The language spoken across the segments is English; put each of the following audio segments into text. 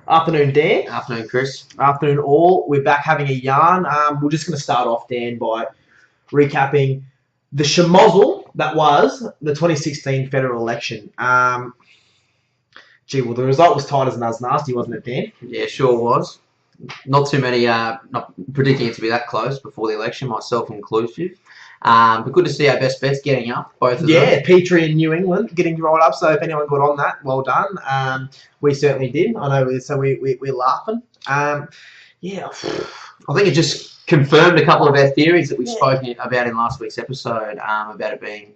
Afternoon, Dan. Afternoon, Chris. Afternoon, all. We're back having a yarn. We're just going to start off, Dan, by recapping the schmozzle that was the 2016 federal election. Well, the result was tight as a nasty, wasn't it, Dan? Yeah, sure was. Not too many, not predicting it to be that close before the election, myself inclusive. But good to see our best bets getting up, both of them. Yeah, Petrie in New England getting right up. So if anyone got on that, well done. We certainly did. I know. So we're laughing. Yeah, I think it just confirmed a couple of our theories that we've spoken about in last week's episode about it being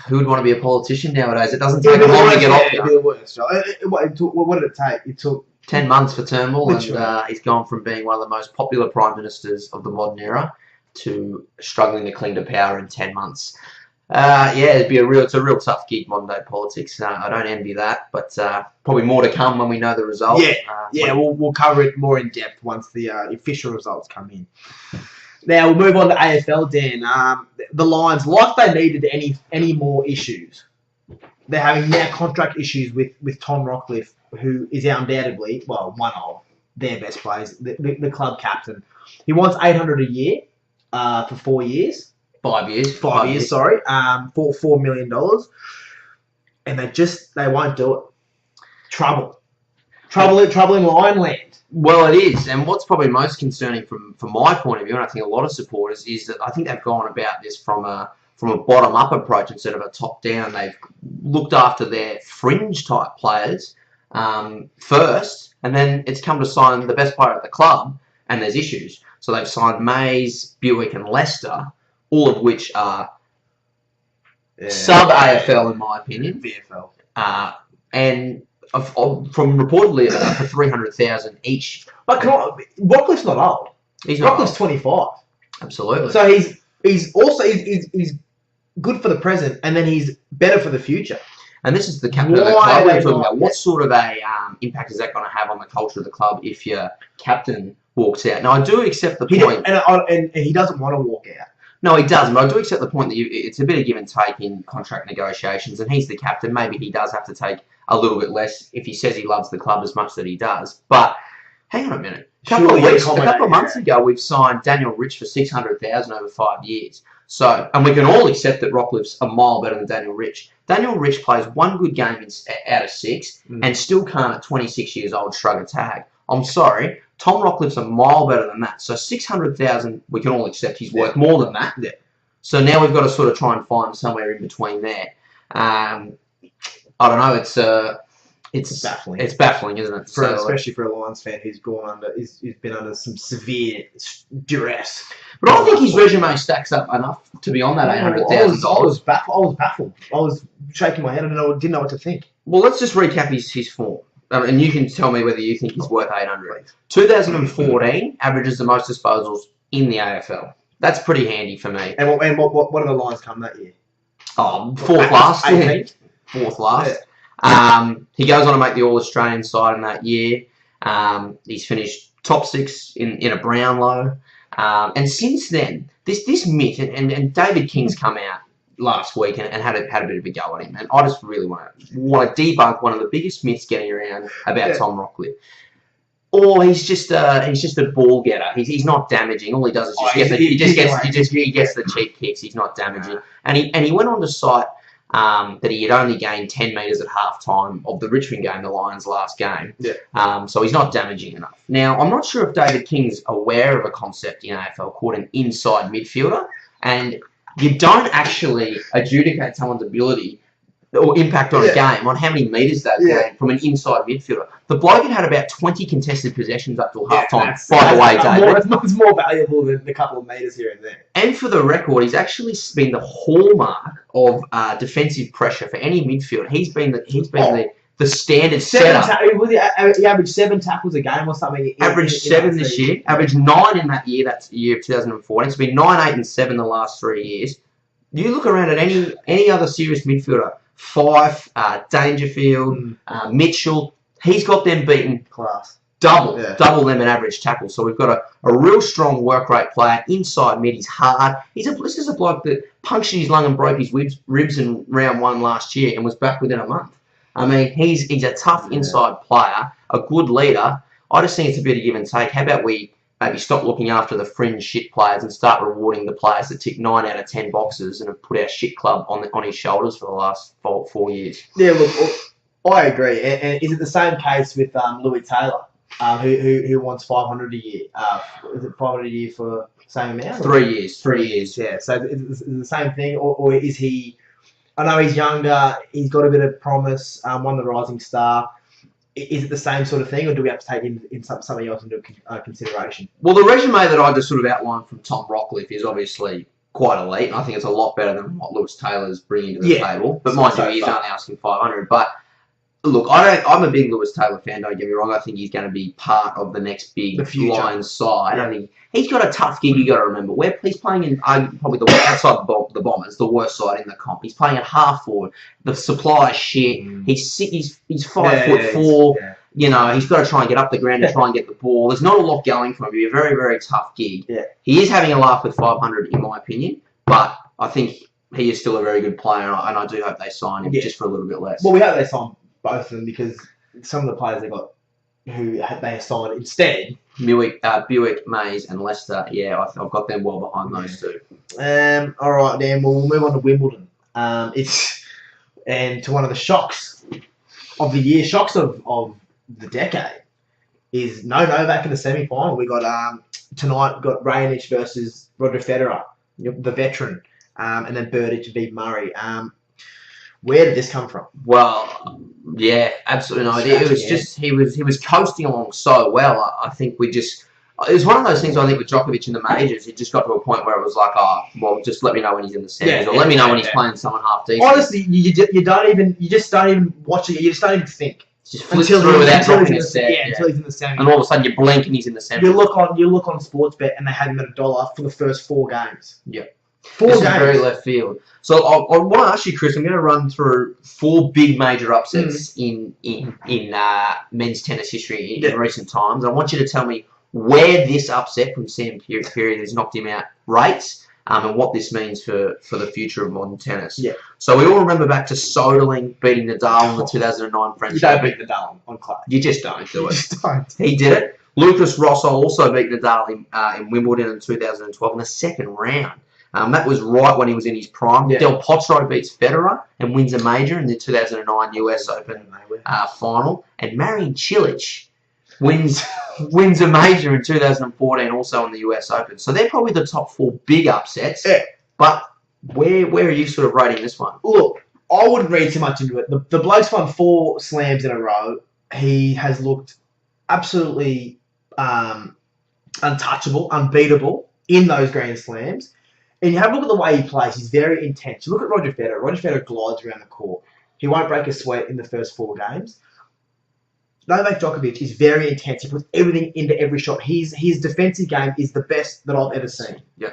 who would want to be a politician nowadays. It doesn't take long to get off. It'd be the worst. Right? What did it take? It took 10 months for Turnbull, and he's gone from being one of the most popular prime ministers of the modern era to struggling to cling to power in 10 months. It's a real tough gig, modern day politics. I don't envy that, but probably more to come when we know the result. We'll cover it more in depth once the official results come in. Now we'll move on to AFL, Dan. The Lions, like they needed any more issues, they're having now contract issues with Tom Rockliff, who is undoubtedly, one of their best players, the club captain. He wants $800 a year for 4 years. 5 years. 5 years, sorry. For $4 million. And they won't do it. Trouble in Lion land. Well, it is. And what's probably most concerning from my point of view, and I think a lot of supporters, is that I think they've gone about this from a bottom-up approach instead of a top-down. They've looked after their fringe-type players first, and then it's come to sign the best player at the club, and there's issues. So they've signed Mays, Buick, and Leicester, all of which are sub-AFL, in my opinion. VFL. And from reportedly for $300,000 each. But Rockliff's not old. Rockliff's 25. Absolutely. So he's also good for the present, and then he's better for the future. And this is the captain of the club we're talking about. What sort of a impact is that going to have on the culture of the club if your captain walks out? Now, I do accept the point. And he doesn't want to walk out. No, he doesn't. But I do accept the point that it's a bit of give and take in contract negotiations, and he's the captain. Maybe he does have to take a little bit less if he says he loves the club as much that he does. But hang on a minute. A couple of months ago, we've signed Daniel Rich for $600,000 over 5 years. So, and we can all accept that Rockliff's a mile better than Daniel Rich. Daniel Rich plays one good game out of 6 and still can't, at 26 years old, shrug a tag. I'm sorry. Tom Rockliff's a mile better than that. So $600,000, we can all accept he's worth more than that. Yeah. So now we've got to sort of try and find somewhere in between there. I don't know. It's baffling. It's baffling, isn't it? Especially for a Lions fan who's been under some severe duress. But I think his resume stacks up enough to be on that $800,000. I was baffled. I was shaking my head. I didn't know what to think. Well, let's just recap his form. And you can tell me whether you think he's worth $800. 2014 averages the most disposals in the AFL. That's pretty handy for me. And what are the Lions come that year? Fourth last. 18th? Fourth last. Yeah. He goes on to make the All-Australian side in that year. He's finished top 6 in a Brownlow. And since then, this myth, and David King's come out last week and had a bit of a go at him, and I just really want to debunk one of the biggest myths getting around about Tom Rockliff. Or he's just a ball getter. He's not damaging. All he does is he gets the cheap kicks. He's not damaging. And he went on to cite that he had only gained 10 metres at half time of the Richmond game, the Lions' last game. Yeah. So he's not damaging enough. Now, I'm not sure if David King's aware of a concept in AFL called an inside midfielder, and you don't actually adjudicate someone's ability or impact on a game on how many metres they've gained from an inside midfielder. The bloke had about 20 contested possessions up till half-time, by the way, David. It's more valuable than a couple of metres here and there. And for the record, he's actually been the hallmark of defensive pressure for any midfielder. He's been the standard setup. He averaged 7 tackles a game or something. Averaged 7 this year. Averaged 9 in that year. That's the year of 2014. It's been 9, 8, and 7 the last 3 years. You look around at any other serious midfielder, Fife, Dangerfield, Mitchell, he's got them beaten class. Double them in average tackles. So we've got a real strong work rate player. Inside mid, he's hard. This is a bloke that punctured his lung and broke his ribs in round 1 last year and was back within a month. I mean, he's a tough inside player, a good leader. I just think it's a bit of give and take. How about we maybe stop looking after the fringe shit players and start rewarding the players that tick 9 out of 10 boxes and have put our shit club on his shoulders for the last 4 years. Yeah, look, I agree. And is it the same case with Louis Taylor, who wants 500 a year? Is it 500 a year for the same amount? 3 years. 3 years. Yeah. So is it the same thing, or is he? I know he's younger. He's got a bit of promise. Won the Rising Star. Is it the same sort of thing, or do we have to take in something else into consideration? Well, the resume that I just sort of outlined from Tom Rockcliffe is obviously quite elite, and I think it's a lot better than what Lewis Taylor's bringing to the table. But mind you, he's only asking 500. But look, I'm a big Lewis Taylor fan, don't get me wrong. I think he's going to be part of the next big Lions side. Yeah. I mean, he's got a tough gig, you got to remember. He's playing in probably outside the Bombers, the worst side in the comp. He's playing at half forward. The supply is shit. He's 5'4". Yeah. You know, he's got to try and get up the ground and try and get the ball. There's not a lot going for him. It'll be a very, very tough gig. Yeah. He is having a laugh with 500, in my opinion, but I think he is still a very good player, and I do hope they sign him just for a little bit less. Well, we hope they sign both of them because some of the players they got who they signed instead. Buick, Mays, and Leicester. Yeah, I've got them well behind those two. All right, then we'll move on to Wimbledon. And to one of the shocks of the year, shocks of the decade, is no Novak in the semi-final. We got tonight got Raonic versus Roger Federer, the veteran, and then Berdych v Murray. Where did this come from? Well, yeah, absolutely no idea. It was just he was coasting along so well. I think it was one of those things. I think with Djokovic in the majors, it just got to a point where it was like, oh, well, just let me know when he's in the semis, or let me know when he's playing someone half decent. Honestly, you just don't even watch it. You just don't even think. Just flips through without dropping a set. Yeah, until he's in the semi. And all of a sudden you blink and he's in the semi. You look on Sportsbet and they had him at $1 for the first 4 games. Yeah. 4 games. Very left field. So I want to ask you, Chris, I'm going to run through 4 big major upsets in men's tennis history in recent times. I want you to tell me where this upset from Sam Period has knocked him out rates, and what this means for the future of modern tennis. Yeah. So we all remember back to Soderling beating Nadal in the 2009 French Open. You don't beat Nadal on clay. You just don't do it. You just don't. He did it. Lucas Rosso also beat Nadal in Wimbledon in 2012 in the second round. That was right when he was in his prime. Yeah. Del Potro beats Federer and wins a major in the 2009 US Open final. And Marian Cilic wins a major in 2014 also in the US Open. So they're probably the top 4 big upsets. Yeah. But where are you sort of rating this one? Look, I wouldn't read too much into it. The bloke's won 4 slams in a row. He has looked absolutely untouchable, unbeatable in those Grand Slams. And you have a look at the way he plays. He's very intense. You look at Roger Federer. Roger Federer glides around the court. He won't break a sweat in the first 4 games. Novak Djokovic is very intense. He puts everything into every shot. His defensive game is the best that I've ever seen. Yeah.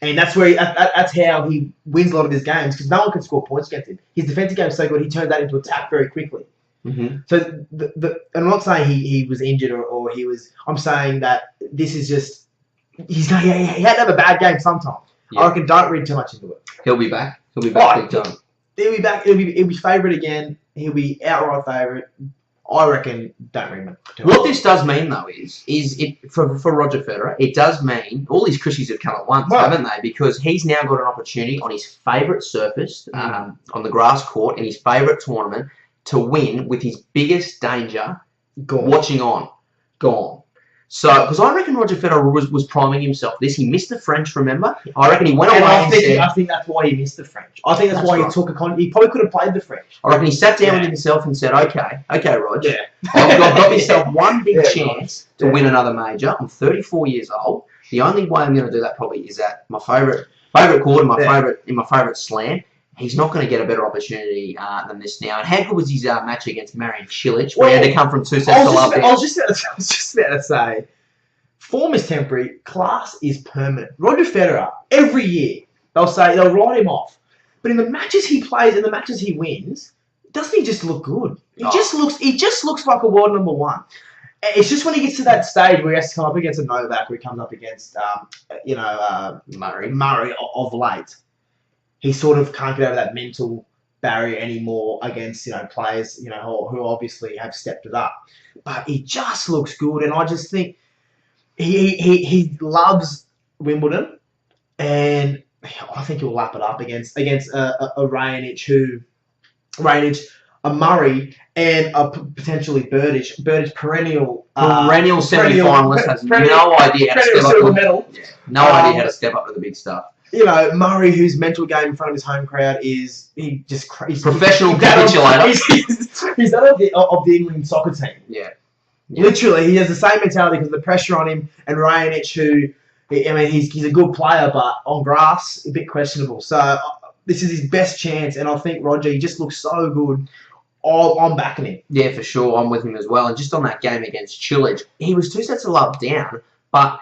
And that's where that's how he wins a lot of his games, because no one can score points against him. His defensive game is so good, he turns that into attack very quickly. Mm-hmm. So and I'm not saying he was injured or he was. I'm saying that this is just he had to have a bad game sometime. Yeah. I reckon don't read too much into it. He'll be back. He'll be back big time. He'll be back. He'll be favourite again. He'll be outright favourite. I reckon don't read it. What this does mean though is it for Roger Federer, it does mean all these Christies have come at once, haven't they? Because he's now got an opportunity on his favourite surface, on the grass court in his favourite tournament, to win with his biggest danger watching on. Gone. So, because I reckon Roger Federer was priming himself. He missed the French, remember? I reckon he went away and said... I think that's why he missed the French. I think that's why he took a... He probably could have played the French. I reckon he sat down with himself and said, okay, Roger, I've got myself one big chance to win another major. I'm 34 years old. The only way I'm going to do that probably is at my favourite court, in my favourite slam. He's not going to get a better opportunity than this now. And how good was his match against Marian Cilic, where he had to come from 2 sets to love? I was just about to say, form is temporary, class is permanent. Roger Federer, every year, they'll write him off. But in the matches he plays, in the matches he wins, doesn't he just look good? He just looks like a world number 1. It's just when he gets to that stage where he has to come up against a Novak, where he comes up against, Murray of late. He sort of can't get over that mental barrier anymore against players who obviously have stepped it up. But he just looks good, and I just think he loves Wimbledon, and I think he'll lap it up against a Raonic, a Murray, and a potentially Burditch. Burditch perennial semi-finalist has no idea how to step up. Idea how to step up to the big stuff. Murray, whose mental game in front of his home crowd he's professional capitulator. He's that of the England soccer team. Yeah. Literally, he has the same mentality because of the pressure on him, and Raonic, he's a good player, but on grass, a bit questionable. So this is his best chance, and I think Roger, he just looks so good. I'm backing him. Yeah, for sure. I'm with him as well. And just on that game against Chile, he was 2 sets of love down, but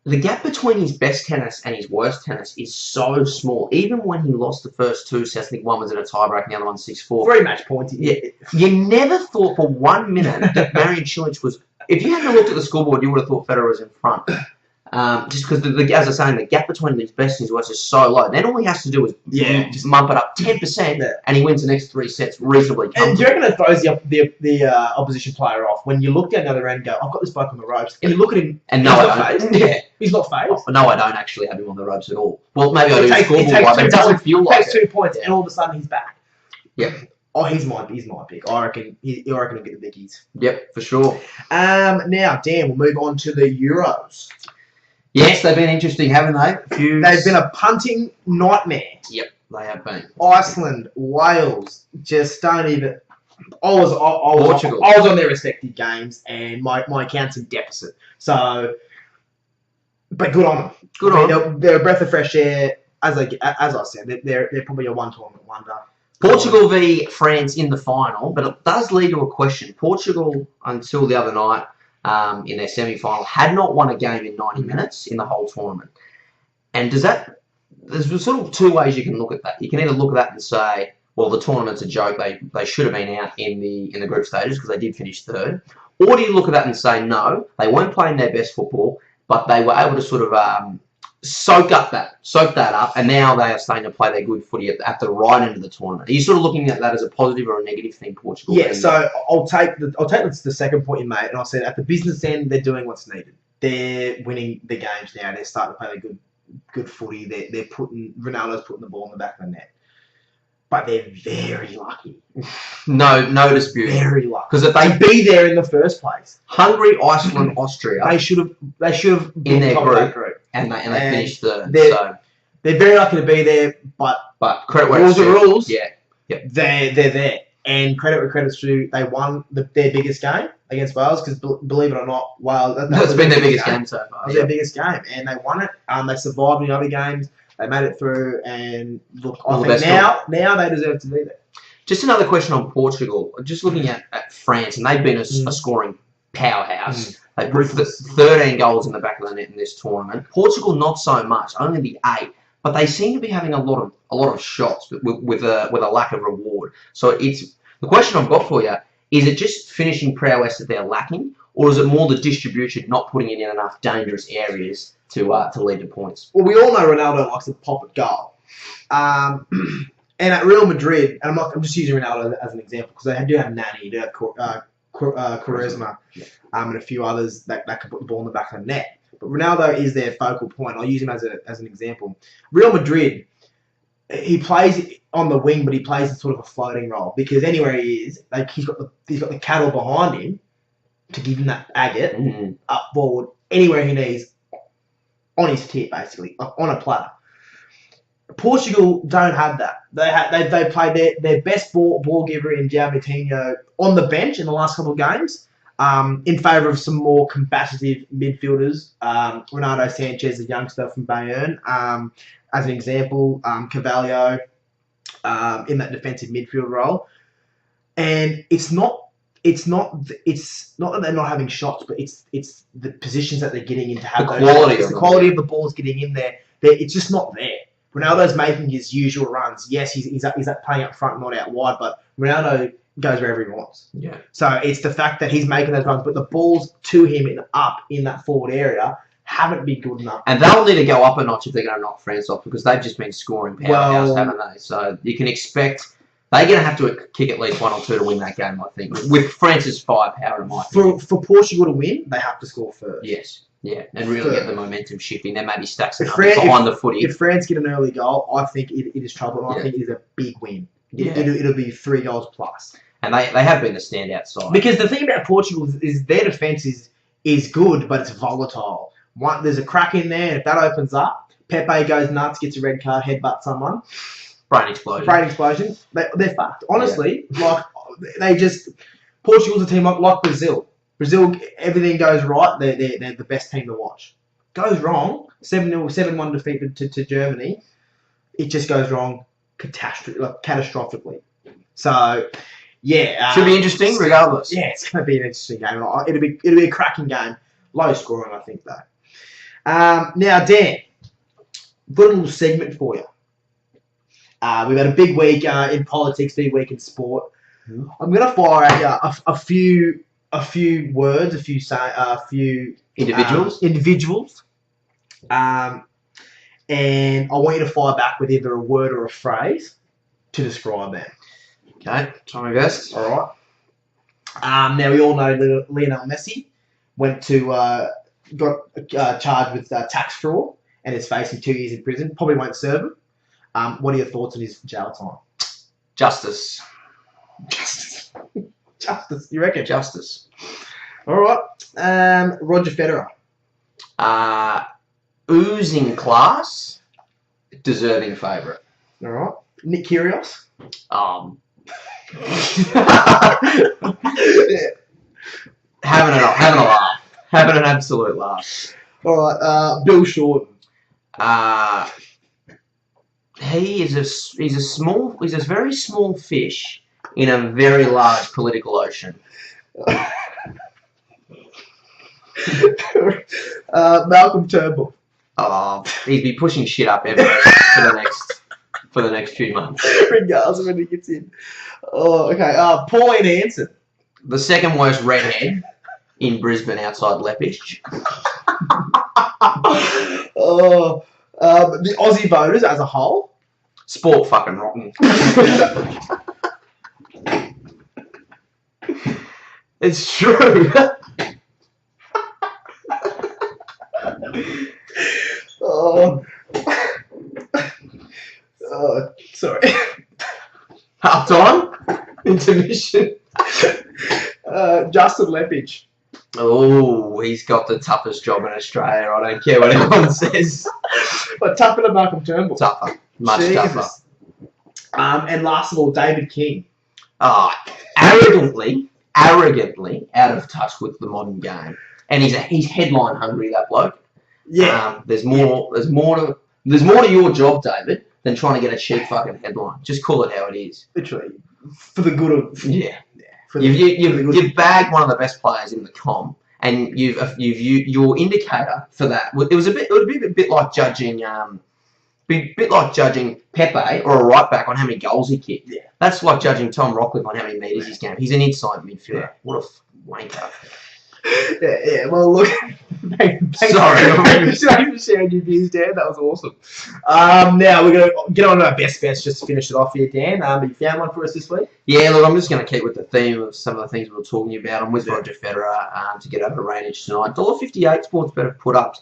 the gap between his best tennis and his worst tennis is so small. Even when he lost the first 2 sets, I think one was in a tiebreak and the other one 6-4. 3 match points. Yeah. You never thought for 1 minute that Marian Cilic was... If you hadn't looked at the scoreboard, you would have thought Federer was in front. Just because, as I was saying, the gap between his best and his worst is so low. Then all he has to do is just bump it up 10%, and he wins the next 3 sets reasonably comfortably. And do you reckon it throws the opposition player off when you look down the other end and go, I've got this bloke on the ropes, and you look at him, and no, I don't. Yeah, he's not phased. Oh, no, I don't actually have him on the ropes at all. Well, maybe I do scoreboard-wise, but it doesn't feel like it. He takes 2 points, and all of a sudden he's back. Yeah. Oh, he's my pick. I reckon he'll get the biggies. Yep, for sure. Now, Dan, we'll move on to the Euros. Yes, they've been interesting, haven't they? They've been a punting nightmare. Yep, they have been. Iceland, Wales, just don't even... Portugal. I was on their respective games, and my account's in deficit. So, but good on them. Good on them. They're a breath of fresh air. As I said, they're probably a one-tournament wonder. Portugal v France in the final, but it does lead to a question. Portugal, until the other night, in their semi-final, had not won a game in 90 minutes in the whole tournament. And there's sort of 2 ways you can look at that. You can either look at that and say, well, the tournament's a joke. They should have been out in the group stages because they did finish 3rd. Or do you look at that and say, no, they weren't playing their best football, but they were able to sort of soak that up, and now they are starting to play their good footy at the right end of the tournament. Are you sort of looking at that as a positive or a negative thing, Portugal? Yeah, so I'll take the second point you made, and I said at the business end, they're doing what's needed. They're winning the games now. They're starting to play their good footy. Ronaldo's putting the ball in the back of the net. But they're very lucky. No dispute. Very lucky. Because if they be there in the first place, Hungary, Iceland, Austria, they should have in their group, and they finished 3rd. They're very lucky to be there, but credit where rules are rules. Yeah, they're there, and credit where credit's due. They won their biggest game against Wales because believe it or not, Wales that's been their biggest game so far. It was their biggest game, and they won it. They survived in other games. They made it through, and look, I think now they deserve to be there. Just another question on Portugal. Just looking at France, and they've been a scoring powerhouse. They put 13 goals in the back of the net in this tournament. Portugal, not so much, only the 8. But they seem to be having a lot of shots with a lack of reward. So it's the question I've got for you: is it just finishing prowess that they're lacking, or is it more the distribution, not putting it in enough dangerous areas to lead to points? Well, we all know Ronaldo likes to pop at goal. And at Real Madrid, and I'm just using Ronaldo as an example because they do have Nani, they have Quaresma, and a few others that can put the ball in the back of the net. But Ronaldo is their focal point. I'll use him as an example. Real Madrid, he plays on the wing, but he plays in sort of a floating role because anywhere he is, like he's got the cattle behind him to give him that agate up forward anywhere he needs on his tip, basically on a platter. Portugal don't have that. They played their best ball giver in João Moutinho on the bench in the last couple of games in favour of some more combative midfielders. Renato Sanchez, a youngster from Bayern, as an example. Carvalho in that defensive midfield role. And it's not that they're not having shots, but it's the positions that they're getting in to have the quality of the balls getting in there. It's just not there. Ronaldo's making his usual runs. Yes, he's playing up front, not out wide, but Ronaldo goes wherever he wants. Yeah. So it's the fact that he's making those runs, but the balls to him up in that forward area haven't been good enough. And they'll need to go up a notch if they're going to knock France off because they've just been scoring powerhouse, haven't they? So you can expect They're going to have to kick at least 1 or 2 to win that game, I think. With France's firepower, in my opinion. For Portugal to win, they have to score first. Yes. Yeah, and really get the momentum shifting. Then maybe stack some behind the footy. If France get an early goal, I think it is trouble. I think it is a big win. It'll be 3 goals plus. And they have been the standout side. Because the thing about Portugal is their defence is good, but it's volatile. There's a crack in there, and if that opens up, Pepe goes nuts, gets a red card, headbutts someone. Brain explosion. They're fucked. Honestly, Portugal's a team like Brazil. Brazil, everything goes right. They're the best team to watch. Goes wrong, 7-0, 7-1 defeat to Germany. It just goes wrong catastrophically. So, yeah. Should be interesting regardless. Yeah, it's going to be an interesting game. It'll be a cracking game. Low scoring, I think, though. Now, Dan, I've got a little segment for you. We've had a big week in politics, big week in sport. I'm going to fire at you a few words, a few individuals. And I want you to fire back with either a word or a phrase to describe them. Okay, try my best. All right. Now we all know Lionel Messi got charged with tax fraud and is facing 2 years in prison. Probably won't serve him. What are your thoughts on his jail time? Justice. You reckon? Justice. All right. Roger Federer. Oozing class. Deserving favourite. All right. Nick Kyrgios. Having a laugh. Having an absolute laugh. All right. Bill Shorten. He's a very small fish in a very large political ocean. Malcolm Turnbull. He'd be pushing shit up everywhere for the next few months. Regardless of when he gets in. Oh, okay. Pauline Hanson. The second worst redhead in Brisbane outside Lepich. The Aussie voters as a whole. Sport fucking rotten. It's true. Sorry. Half time? Intermission? Justin Lepage. Oh, he's got the toughest job in Australia. I don't care what anyone says. But tougher than Malcolm Turnbull. Tougher. Much tougher. And last of all, David King. Arrogantly out of touch with the modern game. And he's headline hungry, that bloke. Yeah. There's more to your job, David, than trying to get a cheap fucking headline. Just call it how it is. Literally. For the good of... Yeah. You've bagged one of the best players in the comp, and your indicator for that. It would be a bit like judging Pepe or a right back on how many goals he kicked. Yeah. That's like judging Tom Rockcliffe on how many metres he's gained. He's an inside midfielder. Yeah. What a wanker. Yeah. Well, look. Sorry. Thanks for sharing your views, Dan. That was awesome. Now we're going to get on to our best bets just to finish it off here, Dan. Have you found one for us this week? Yeah, look, I'm just going to keep with the theme of some of the things we were talking about. I'm with Roger Federer to get over Rainage tonight. $1.58 sports better put up. It's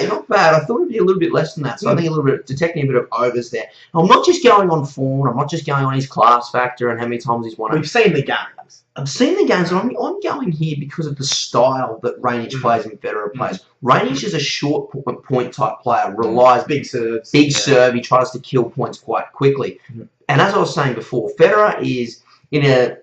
not bad. I thought it'd be a little bit less than that. So I think detecting a bit of overs there. I'm not just going on form. I'm not just going on his class factor and how many times he's won it. We've seen the games. I've seen the games, and I'm going here because of the style that Rainage plays and Federer plays. Rainage is a short point type player, relies big serves, serve. He tries to kill points quite quickly. And as I was saying before, Federer is in a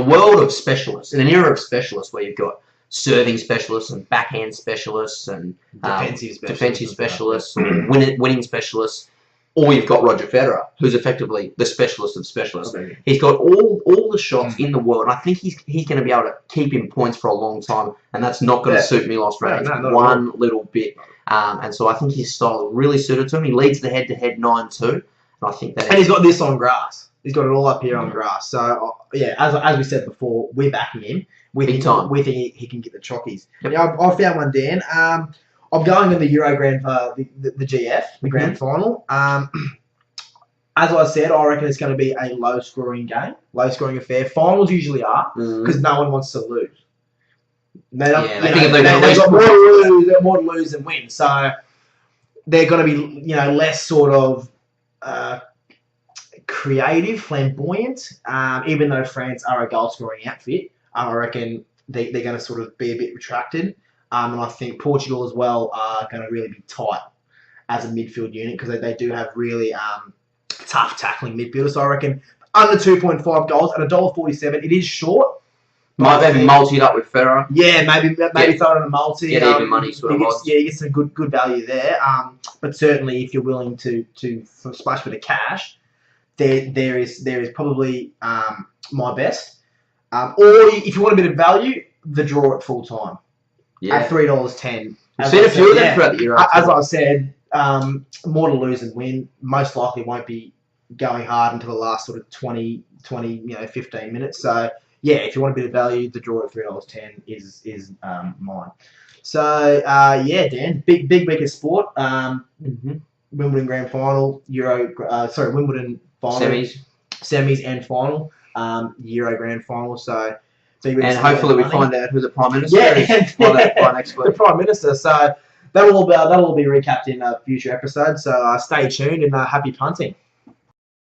world of specialists, in an era of specialists where you've got serving specialists and backhand specialists and defensive specialists, or winning specialists. Or you've got Roger Federer, who's effectively the specialist of specialists. Okay. He's got all the shots in the world, and I think he's going to be able to keep him points for a long time, and that's not going to suit Milos Raonic one little bit. And so I think his style really suited to him. He leads the head-to-head 9-2, and I think that. And he's got this on grass. He's got it all up here on grass. So yeah, as we said before, we're backing him. We think he can get the chockies. Yep. Yeah, I found one, Dan. I'm going in the Euro Grand, the GF, the Grand Final. As I said, I reckon it's going to be a low-scoring game, low-scoring affair. Finals usually are because no one wants to lose. They've got more to lose than win, so they're going to be less sort of creative, flamboyant. Even though France are a goal-scoring outfit, I reckon they're going to sort of be a bit retracted. And I think Portugal as well are going to really be tight as a midfield unit because they do have really tough tackling midfielders. So I reckon under 2.5 goals at $1.47. It is short. Might be multied up with Ferrer. Yeah, maybe throw it on a multi. Get even money sort of odds. Yeah, you get some good value there. But certainly if you're willing to splash a bit of cash, there is probably my best. Or if you want a bit of value, the draw at full time. Yeah. At $3.10. I've seen a few of them throughout the year. As I said, more to lose than win. Most likely won't be going hard until the last sort of 20, 15 minutes. So, yeah, if you want a bit of value, the draw at $3.10 is mine. So, Dan, big week of sport. Wimbledon Grand Final, Wimbledon Final. Semis and final. Euro Grand Final. So, and hopefully we find out who the Prime Minister is by next week. The Prime Minister. So that'll all be recapped in a future episode. So stay tuned and happy punting.